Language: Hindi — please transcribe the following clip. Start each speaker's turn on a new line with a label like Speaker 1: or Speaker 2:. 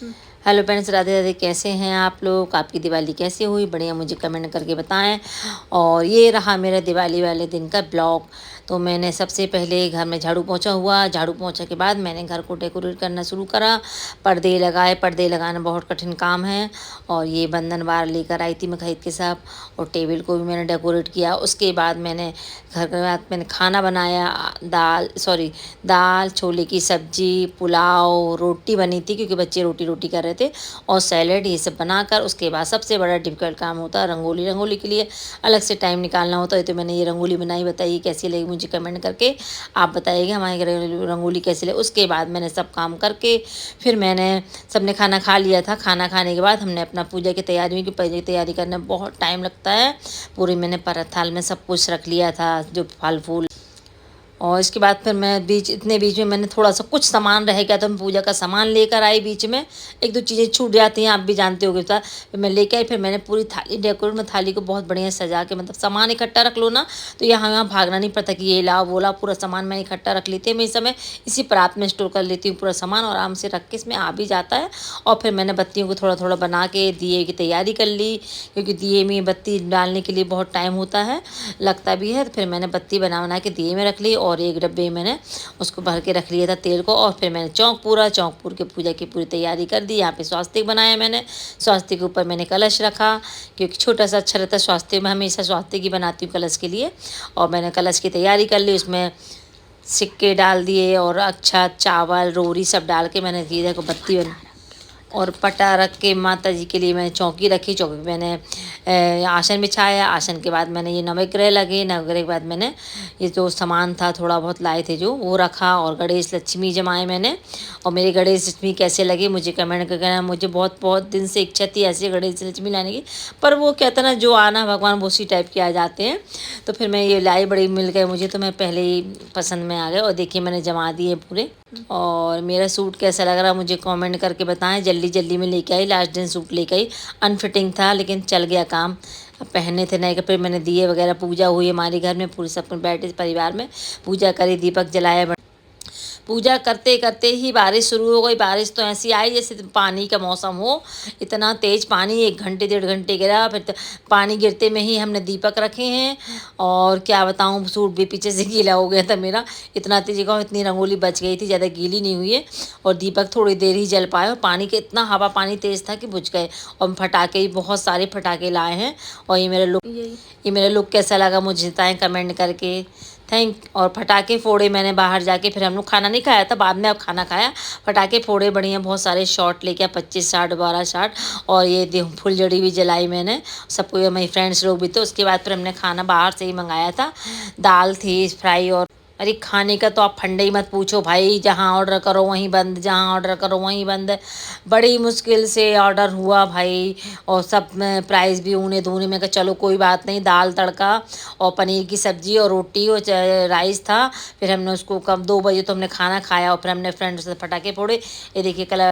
Speaker 1: Hello friends, Radhe Radhe. कैसे हैं आप लोग? आपकी दिवाली कैसी हुई? बढ़िया मुझे कमेंट करके बताएं। और ये रहा मेरा दिवाली वाले दिन का ब्लॉग। तो मैंने सबसे पहले घर में झाड़ू पोंछा हुआ। झाड़ू पोंछा के बाद मैंने घर को डेकोरेट करना शुरू करा। पर्दे लगाए। पर्दे लगाना बहुत कठिन काम है। और ये बंधन वार लेकर आई थी मैं खरीद के सब। और टेबल को भी मैंने डेकोरेट किया। उसके बाद मैंने घर के बाद मैंने खाना बनाया। दाल छोले की सब्जी, पुलाव, रोटी बनी थी क्योंकि बच्चे रोटी रोटी कर रहे थे, और सैलेड, ये सब बनाकर उसके बाद सबसे बड़ा डिफिकल्ट काम होता है रंगोली। रंगोली के लिए अलग से टाइम निकालना होता है। तो मैंने ये रंगोली बनाई। बताइए कैसी लगी मुझे कमेंट करके आप बताइएगा हमारी रंगोली कैसी लगी। उसके बाद मैंने सब काम करके फिर मैंने सबने खाना खा लिया था। खाना खाने के बाद हमने अपना पूजा की तैयारी की। पूजा की तैयारी करने में बहुत टाइम लगता है। पूरी मैंने परत थाल में सब कुछ रख लिया था, जो फल फूल। और इसके बाद फिर मैं बीच में मैंने थोड़ा सा कुछ सामान रह गया तो मैं पूजा का सामान लेकर आई। बीच में एक दो चीज़ें छूट जाती हैं, आप भी जानते होगे। तो फिर मैं लेके आई। फिर मैंने पूरी थाली डेकोरेट में थाली को बहुत बढ़िया सजा के, मतलब सामान इकट्ठा रख लो ना तो यहाँ भागना नहीं पड़ता कि ये लाओ वो लाओ। पूरा सामान मैं इकट्ठा रख लेती हूँ। मैं इस समय इसी परात में स्टोर कर लेती हूँ पूरा सामान, और आराम से रख के इसमें आ भी जाता है। और फिर मैंने बत्तियों को थोड़ा थोड़ा बना के दिए की तैयारी कर ली, क्योंकि दिए में बत्ती डालने के लिए बहुत टाइम होता है, लगता भी है। तो फिर मैंने बत्ती बना के दिए में रख ली, और एक डब्बे मैंने उसको भर के रख लिया था तेल को। और फिर मैंने चौंक के पूजा की पूरी तैयारी कर दी। यहाँ पे स्वास्तिक बनाया मैंने। स्वास्तिक के ऊपर मैंने कलश रखा, क्योंकि छोटा सा अच्छा रहता है स्वास्तिक में। हमेशा स्वास्तिक ही बनाती हूँ कलश के लिए। और मैंने कलश की तैयारी कर ली। उसमें सिक्के डाल दिए और अच्छा चावल रोरी सब डाल के मैंने धीरे को बत्ती बना और पटा रख के माता जी के लिए मैंने चौकी रखी। चौकी पे मैंने आसन बिछाया। आसन के बाद मैंने ये नवग्रह लगे। नवग्रह के बाद मैंने ये जो सामान था थोड़ा बहुत लाए थे जो, वो रखा। और गणेश लक्ष्मी जमाए मैंने। और मेरे गणेश लक्ष्मी कैसे लगे मुझे कमेंट करके कहना। मुझे बहुत बहुत दिन से इच्छा थी ऐसे गणेश लक्ष्मी लाने की, पर वो कहता ना जो आना भगवान वो उसी टाइप के आ जाते हैं। तो फिर मैं ये लाई, बड़ी मिल गए मुझे, तो मैं पहले ही पसंद में आ गए। और देखिए मैंने जमा दिए पूरे। और मेरा सूट कैसा लग रहा मुझे कमेंट करके बताएं। जल्दी जल्दी में लेके आई, लास्ट दिन सूट लेके आई। अनफिटिंग था लेकिन चल गया काम। अब पहने थे नए कपड़े। मैंने दिए वगैरह, पूजा हुई हमारे घर में, पूरे सब बैठे परिवार में पूजा करी, दीपक जलाया। पूजा करते करते ही बारिश शुरू हो गई। बारिश तो ऐसी आई जैसे पानी का मौसम हो। इतना तेज़ पानी 1 घंटे 1.5 घंटे गिरा। फिर तो पानी गिरते में ही हमने दीपक रखे हैं। और क्या बताऊँ, सूट भी पीछे से गीला हो गया था मेरा। इतना तेज़ का इतनी रंगोली बच गई थी, ज़्यादा गीली नहीं हुई है। और दीपक थोड़ी देर ही जल पाए। और पानी के इतना हवा पानी तेज़ था कि बुझ गए। और फटाके भी बहुत सारे फटाके लाए हैं। और ये मेरा लुक कैसा लगा मुझे बताएं कमेंट करके। और फटाके फोड़े मैंने बाहर जाके। फिर हम लोग खाना नहीं खाया था, बाद में अब खाना खाया। फटाके फोड़े बढ़िया, बहुत सारे शॉट लेके 25 शॉट 12 शॉट। और ये फुलझड़ी भी जलाई मैंने सबको, मेरी फ्रेंड्स लोग भी। तो उसके बाद फिर हमने खाना बाहर से ही मंगाया था। दाल थी फ्राई। और अरे खाने का तो आप फंडे ही मत पूछो भाई। जहाँ ऑर्डर करो वहीं बंद, जहाँ ऑर्डर करो वहीं बंद। बड़ी मुश्किल से ऑर्डर हुआ भाई। और सब में प्राइस भी ऊने धूने में, चलो कोई बात नहीं। दाल तड़का और पनीर की सब्जी और रोटी और राइस था। फिर हमने उसको कब 2 बजे तो हमने खाना खाया। और फिर हमने फ्रेंड्स से पटाखे फोड़े। ये देखिए कलर